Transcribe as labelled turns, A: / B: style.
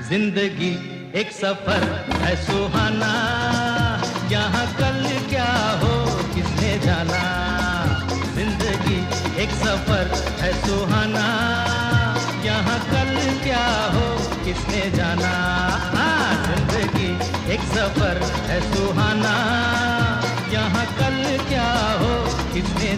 A: जिंदगी एक सफर है सुहाना, यहाँ कल क्या हो किसने जाना। जिंदगी एक सफर है सुहाना, यहाँ कल क्या हो किसने जाना। जिंदगी एक सफर है सुहाना, यहाँ कल क्या हो किसने